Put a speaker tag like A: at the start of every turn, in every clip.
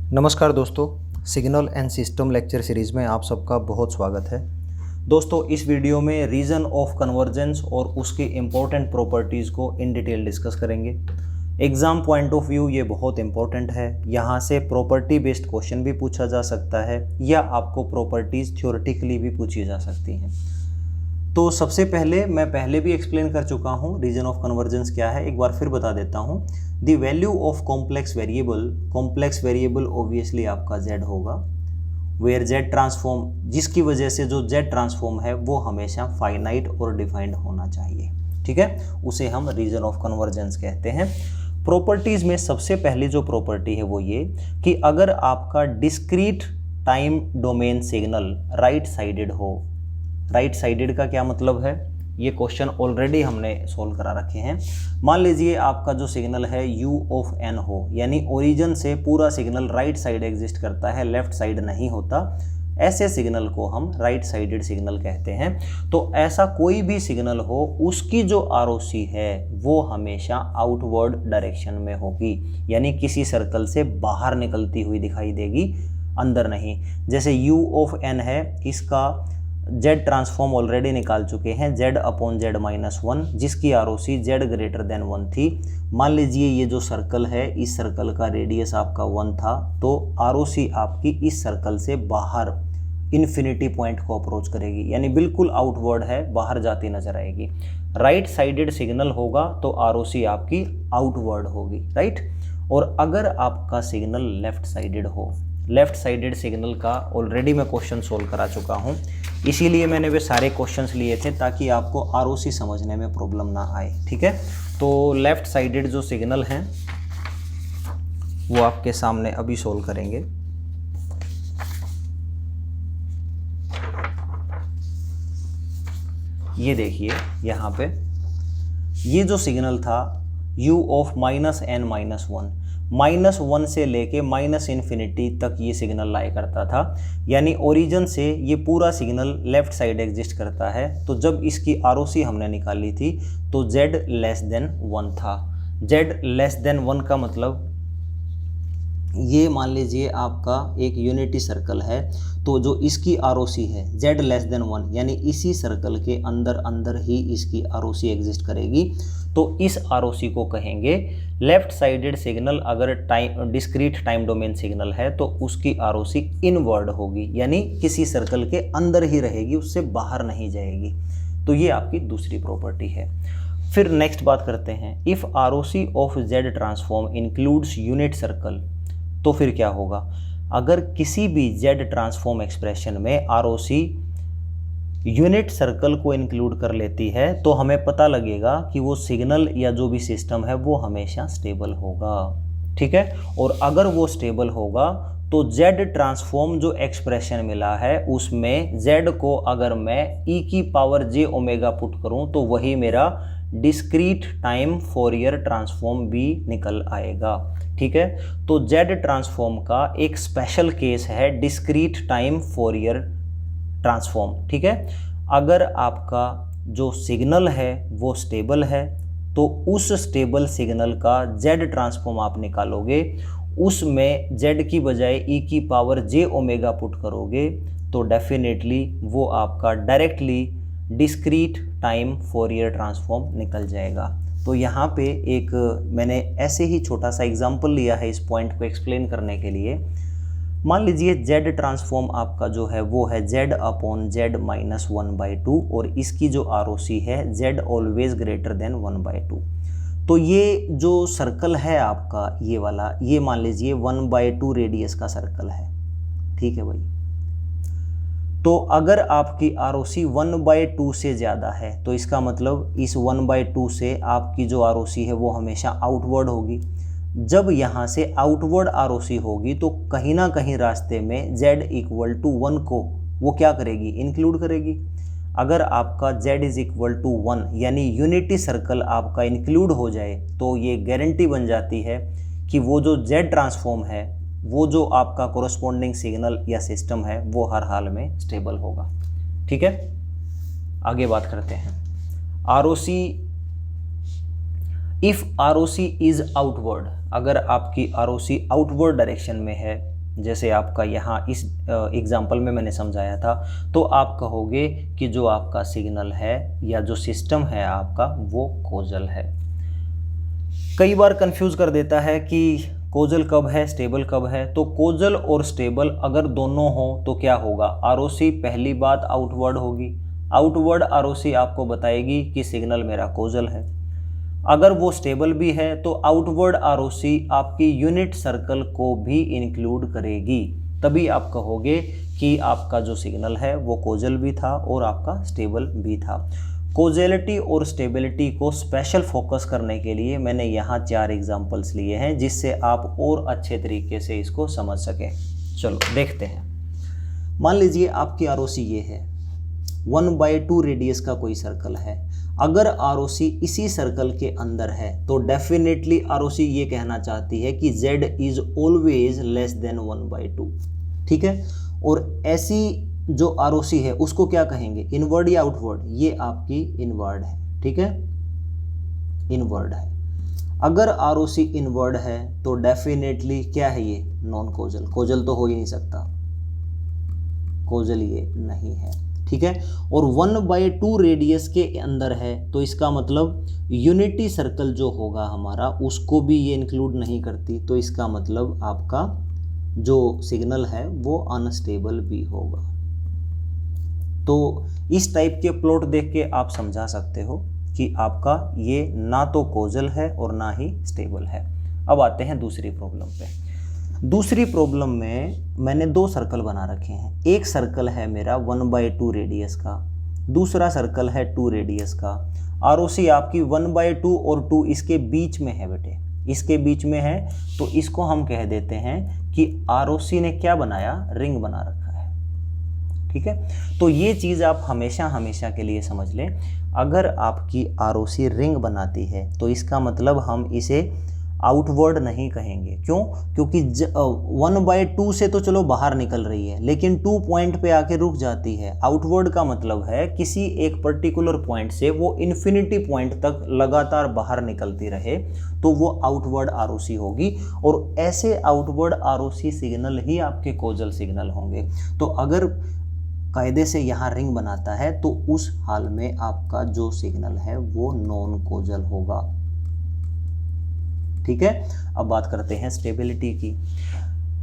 A: नमस्कार दोस्तों, signal and system lecture series में आप सबका बहुत स्वागत है। दोस्तों, इस वीडियो में रीज़न ऑफ कन्वर्जेंस और उसकी इम्पोर्टेंट प्रॉपर्टीज़ को इन डिटेल डिस्कस करेंगे। एग्ज़ाम पॉइंट ऑफ व्यू ये बहुत इंपॉर्टेंट है। यहाँ से प्रॉपर्टी बेस्ड क्वेश्चन भी पूछा जा सकता है या आपको प्रॉपर्टीज़ थ्योरेटिकली भी पूछी जा सकती हैं। तो सबसे पहले मैं पहले भी एक्सप्लेन कर चुका हूँ रीजन ऑफ कन्वर्जेंस क्या है, एक बार फिर बता देता हूँ। The value of complex variable obviously आपका z होगा, वेयर z ट्रांसफॉर्म, जिसकी वजह से जो z ट्रांसफॉर्म है वो हमेशा फाइनाइट और डिफाइंड होना चाहिए। ठीक है, उसे हम रीजन ऑफ कन्वर्जेंस कहते हैं। प्रॉपर्टीज़ में सबसे पहली जो प्रॉपर्टी है वो ये कि अगर आपका discrete time domain signal right sided हो। राइट साइडेड का क्या मतलब है, ये क्वेश्चन ऑलरेडी हमने सोल्व करा रखे हैं। मान लीजिए आपका जो सिग्नल है u ऑफ n हो, यानी ओरिजिन से पूरा सिग्नल राइट साइड एग्जिस्ट करता है, लेफ्ट साइड नहीं होता। ऐसे सिग्नल को हम राइट साइडेड सिग्नल कहते हैं। तो ऐसा कोई भी सिग्नल हो, उसकी जो ROC है वो हमेशा आउटवर्ड डायरेक्शन में होगी, यानी किसी सर्कल से बाहर निकलती हुई दिखाई देगी, अंदर नहीं। जैसे u ऑफ n है, इसका z ट्रांसफॉर्म ऑलरेडी निकाल चुके हैं, z अपॉन z माइनस 1, जिसकी ROC z ग्रेटर देन 1 थी। मान लीजिए ये जो सर्कल है, इस सर्कल का रेडियस आपका 1 था, तो ROC आपकी इस सर्कल से बाहर इन्फिनिटी पॉइंट को अप्रोच करेगी, यानी बिल्कुल आउटवर्ड है, बाहर जाती नजर आएगी। राइट साइडेड सिग्नल होगा तो ROC आपकी आउटवर्ड होगी, राइट। और अगर आपका सिग्नल लेफ्ट साइडेड हो, लेफ्ट साइडेड सिग्नल का ऑलरेडी मैं क्वेश्चन सोल्व करा चुका हूँ, इसीलिए मैंने वे सारे क्वेश्चंस लिए थे ताकि आपको ROC समझने में प्रॉब्लम ना आए। ठीक है, तो लेफ्ट साइडेड जो सिग्नल हैं वो आपके सामने अभी सोल्व करेंगे। ये देखिए यहाँ पे ये जो सिग्नल था u ऑफ -n-1, -1 से लेके -इन्फिनिटी तक ये सिग्नल लाई करता था, यानी ओरिजिन से ये पूरा सिग्नल लेफ्ट साइड एग्जिस्ट करता है। तो जब इसकी ROC हमने निकाली थी तो z लेस देन 1 था। z लेस देन 1 का मतलब ये मान लीजिए आपका एक यूनिटी सर्कल है, तो जो इसकी ROC है z लेस देन 1, यानी इसी सर्कल के अंदर अंदर ही इसकी ROC एग्जिस्ट करेगी। तो इस ROC को कहेंगे लेफ्ट साइडेड सिग्नल। अगर डिस्क्रीट टाइम डोमेन सिग्नल है तो उसकी ROC इनवर्ड होगी, यानी किसी सर्कल के अंदर ही रहेगी, उससे बाहर नहीं जाएगी। तो ये आपकी दूसरी प्रॉपर्टी है। फिर नेक्स्ट बात करते हैं, if ROC of z transform includes unit circle, तो फिर क्या होगा। अगर किसी भी z ट्रांसफॉर्म एक्सप्रेशन में ROC यूनिट सर्कल को इंक्लूड कर लेती है तो हमें पता लगेगा कि वो सिग्नल या जो भी सिस्टम है वो हमेशा स्टेबल होगा। ठीक है, और अगर वो स्टेबल होगा तो z ट्रांसफॉर्म जो एक्सप्रेशन मिला है उसमें z को अगर मैं e⁻j⍵ पुट करूं तो वही मेरा डिस्क्रीट टाइम फोरियर ट्रांसफॉर्म भी निकल आएगा। ठीक है, तो z ट्रांसफॉर्म का एक स्पेशल केस है डिस्क्रीट टाइम फोरियर ट्रांसफॉर्म। ठीक है, अगर आपका जो सिग्नल है वो स्टेबल है तो उस स्टेबल सिग्नल का z ट्रांसफॉर्म आप निकालोगे, उसमें z की बजाय e⁻j⍵ पुट करोगे तो डेफिनेटली वो आपका directly discrete time Fourier transform निकल जाएगा। तो यहाँ पे एक मैंने ऐसे ही छोटा सा एग्जांपल लिया है इस पॉइंट को एक्सप्लेन करने के लिए। मान लीजिए z ट्रांसफॉर्म आपका जो है वो है z अपॉन z माइनस 1/2 और इसकी जो ROC है z ऑलवेज ग्रेटर देन 1/2। तो ये जो सर्कल है आपका ये वाला, ये मान लीजिए 1/2 रेडियस का सर्कल है। ठीक है भाई, तो अगर आपकी ROC 1/2 से ज़्यादा है तो इसका मतलब इस 1/2 से आपकी जो ROC है वो हमेशा आउटवर्ड होगी। जब यहाँ से आउटवर्ड ROC होगी तो कहीं ना कहीं रास्ते में z इक्वल टू 1 को वो क्या करेगी, इंक्लूड करेगी। अगर आपका z इज इक्वल टू 1 यानी यूनिटी सर्कल आपका इंक्लूड हो जाए तो ये गारंटी बन जाती है कि वो जो z ट्रांसफॉर्म है, वो जो आपका कोरस्पॉन्डिंग सिग्नल या सिस्टम है वो हर हाल में स्टेबल होगा। ठीक है, आगे बात करते हैं। ROC, if ROC is outward, अगर आपकी ROC आउटवर्ड डायरेक्शन में है जैसे आपका यहाँ इस एग्जाम्पल में मैंने समझाया था, तो आप कहोगे कि जो आपका सिग्नल है या जो सिस्टम है आपका वो कॉजल है। कई बार कंफ्यूज कर देता है कि कॉजल कब है, स्टेबल कब है। तो कॉजल और स्टेबल अगर दोनों हो तो क्या होगा, आरओसी पहली बात आउटवर्ड होगी। आउटवर्ड आरओसी आपको बताएगी कि सिग्नल मेरा कॉजल है। अगर वो स्टेबल भी है तो आउटवर्ड आरओसी आपकी यूनिट सर्कल को भी इंक्लूड करेगी, तभी आप कहोगे कि आपका जो सिग्नल है वो कॉजल भी था और आपका स्टेबल भी था। कॉजेलिटी और स्टेबिलिटी को स्पेशल फोकस करने के लिए मैंने यहाँ 4 एग्जांपल्स लिए हैं, जिससे आप और अच्छे तरीके से इसको समझ सकें। चलो देखते हैं। मान लीजिए आपकी आरओसी ये है, 1/2 रेडियस का कोई सर्कल है। अगर आरओसी इसी सर्कल के अंदर है तो डेफिनेटली आरओसी ये कहना चाहती है कि z is always less than 1/2, ठीक है। और ऐसी जो आरओसी है उसको क्या कहेंगे, इनवर्ड या आउटवर्ड, ये आपकी इनवर्ड है, ठीक है, इनवर्ड है। अगर आरओसी इनवर्ड है तो डेफिनेटली क्या है, ये नॉन कॉजल, कॉजल तो हो ही नहीं सकता, कॉजल ये नहीं है, ठीक है। और 1/2 रेडियस के अंदर है तो इसका मतलब यूनिटी सर्कल जो होगा हमारा उसको भी ये इंक्लूड नहीं करती, तो इसका मतलब आपका जो सिग्नल है वो अनस्टेबल भी होगा। तो इस टाइप के प्लॉट देख के आप समझा सकते हो कि आपका ये ना तो कॉजल है और ना ही स्टेबल है। अब आते हैं दूसरी प्रॉब्लम पे। दूसरी प्रॉब्लम में मैंने 2 सर्कल बना रखे हैं। एक सर्कल है मेरा 1/2 रेडियस का, दूसरा सर्कल है 2 रेडियस का। आरओसी आपकी 1/2 और 2 इसके बीच में है बेटे, इसके बीच में है, तो इसको हम कह देते हैं कि आरओसी ने क्या बनाया, रिंग बना रखा है, ठीक है। तो ये चीज़ आप हमेशा हमेशा के लिए समझ लें, अगर आपकी आरओसी रिंग बनाती है तो इसका मतलब हम इसे आउटवर्ड नहीं कहेंगे। क्यों? क्योंकि 1/2 से तो चलो बाहर निकल रही है, लेकिन 2 पॉइंट पे आके रुक जाती है। आउटवर्ड का मतलब है किसी एक पर्टिकुलर पॉइंट से वो इन्फिनिटी पॉइंट तक लगातार बाहर निकलती रहे, तो वो आउटवर्ड आरओसी होगी। और ऐसे आउटवर्ड आरओसी सिग्नल ही आपके कॉजल सिग्नल होंगे। तो अगर कायदे से यहाँ रिंग बनाता है तो उस हाल में आपका जो सिग्नल है वो नॉन कॉजल होगा, ठीक है। अब बात करते हैं स्टेबिलिटी की।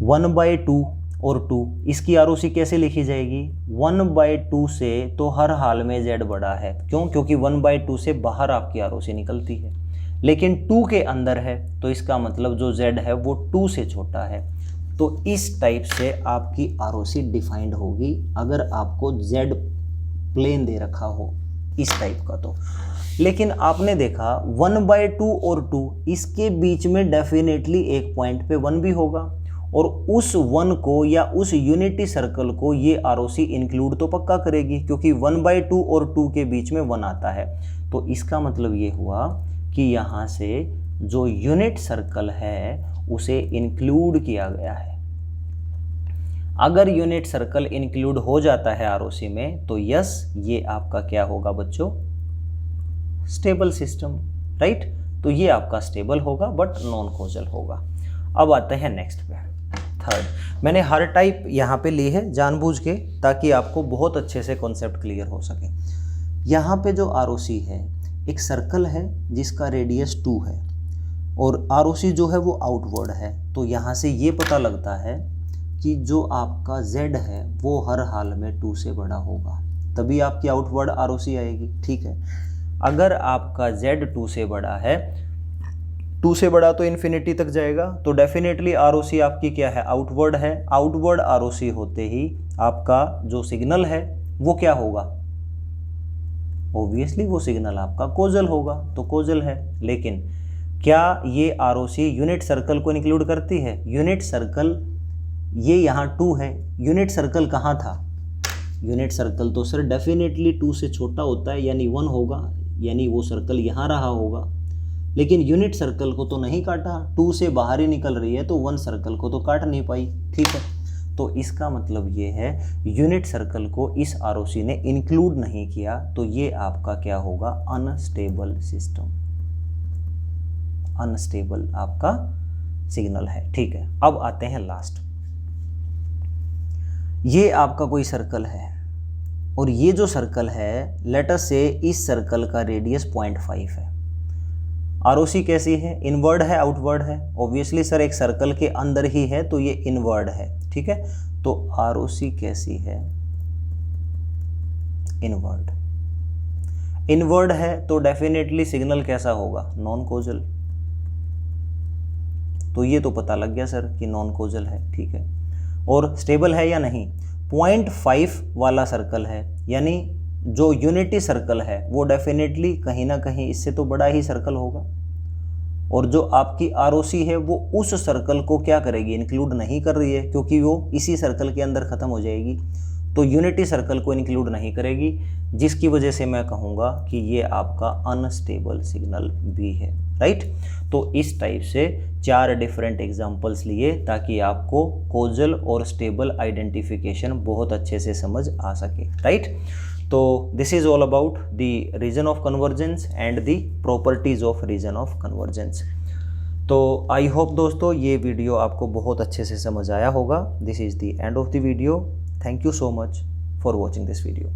A: 1/2 और 2, इसकी आरओसी कैसे लिखी जाएगी, 1/2 से तो हर हाल में z बड़ा है। क्यों? क्योंकि 1/2 से बाहर आपकी आरओसी निकलती है, लेकिन 2 के अंदर है तो इसका मतलब जो z है वो 2 से छोटा है। तो इस टाइप से आपकी आरओसी डिफाइंड होगी अगर आपको z प्लेन दे रखा हो इस टाइप का। तो लेकिन आपने देखा 1/2 और 2 इसके बीच में डेफिनेटली एक पॉइंट पे 1 भी होगा, और उस 1 को या उस यूनिटी सर्कल को ये आरओसी इंक्लूड तो पक्का करेगी, क्योंकि 1/2 और 2 के बीच में 1 आता है। तो इसका मतलब ये हुआ कि यहाँ से जो यूनिट सर्कल है उसे इंक्लूड किया गया है। अगर यूनिट सर्कल इंक्लूड हो जाता है आरओसी में तो यस, ये आपका क्या होगा बच्चों, स्टेबल सिस्टम, राइट। तो ये आपका स्टेबल होगा बट नॉन कॉजल होगा। अब आते हैं नेक्स्ट पे, थर्ड। मैंने हर टाइप यहाँ पे ली है जानबूझ के, ताकि आपको बहुत अच्छे से कॉन्सेप्ट क्लियर हो सके। यहाँ पे जो आरओसी है, एक सर्कल है जिसका रेडियस 2 है और आरओसी जो है वो आउटवर्ड है। तो यहाँ से ये पता लगता है कि जो आपका z है वो हर हाल में 2 से बड़ा होगा, तभी आपकी आउटवर्ड आरओसी आएगी, ठीक है। अगर आपका z 2 से बड़ा है, 2 से बड़ा तो इन्फिनिटी तक जाएगा, तो डेफिनेटली आरओसी आपकी क्या है, आउटवर्ड है। आउटवर्ड आरओसी होते ही आपका जो सिग्नल है वो क्या होगा, ऑब्वियसली वो सिग्नल आपका कॉजल होगा, तो कॉजल है। लेकिन क्या ये आरओसी यूनिट सर्कल को इंक्लूड करती है? यूनिट सर्कल ये यहाँ 2 है, यूनिट सर्कल कहाँ था, यूनिट सर्कल तो सर डेफिनेटली 2 से छोटा होता है, यानी 1 होगा, यानी वो सर्कल यहाँ रहा होगा। लेकिन यूनिट सर्कल को तो नहीं काटा, 2 से बाहर ही निकल रही है, तो 1 सर्कल को तो काट नहीं पाई, ठीक है। तो इसका मतलब ये है यूनिट सर्कल को इस आरओसी ने इंक्लूड नहीं किया, तो ये आपका क्या होगा, अनस्टेबल सिस्टम, अनस्टेबल आपका सिग्नल है, ठीक है। अब आते हैं लास्ट। ये आपका कोई सर्कल है और ये जो सर्कल है, लेट अस से इस सर्कल का रेडियस 0.5 है। आरओसी कैसी है? इनवर्ड है, आउटवर्ड है? ऑब्वियसली सर एक सर्कल के अंदर ही है तो ये इनवर्ड है, ठीक है। तो आरओसी कैसी है? इनवर्ड। इनवर्ड है तो डेफिनेटली सिग्नल कैसा होगा? Non causal. तो ये तो पता लग गया सर कि नॉन कोजल है, ठीक है। और स्टेबल है या नहीं? 0.5 वाला सर्कल है, यानी जो यूनिटी सर्कल है वो डेफिनेटली कहीं ना कहीं इससे तो बड़ा ही सर्कल होगा। और जो आपकी आरओसी है वो उस सर्कल को क्या करेगी? इंक्लूड नहीं कर रही है, क्योंकि वो इसी सर्कल के अंदर ख़त्म हो जाएगी, तो यूनिटी सर्कल को इंक्लूड नहीं करेगी, जिसकी वजह से मैं कहूँगा कि ये आपका अनस्टेबल सिग्नल भी है, राइट। तो इस टाइप से 4 डिफरेंट एग्जांपल्स लिए ताकि आपको कोजल और स्टेबल आइडेंटिफिकेशन बहुत अच्छे से समझ आ सके, राइट। तो this is all about the region of convergence and the properties of region of convergence. तो आई होप दोस्तों ये वीडियो आपको बहुत अच्छे से समझ आया होगा। This is the end of the video. Thank you so much for watching this video.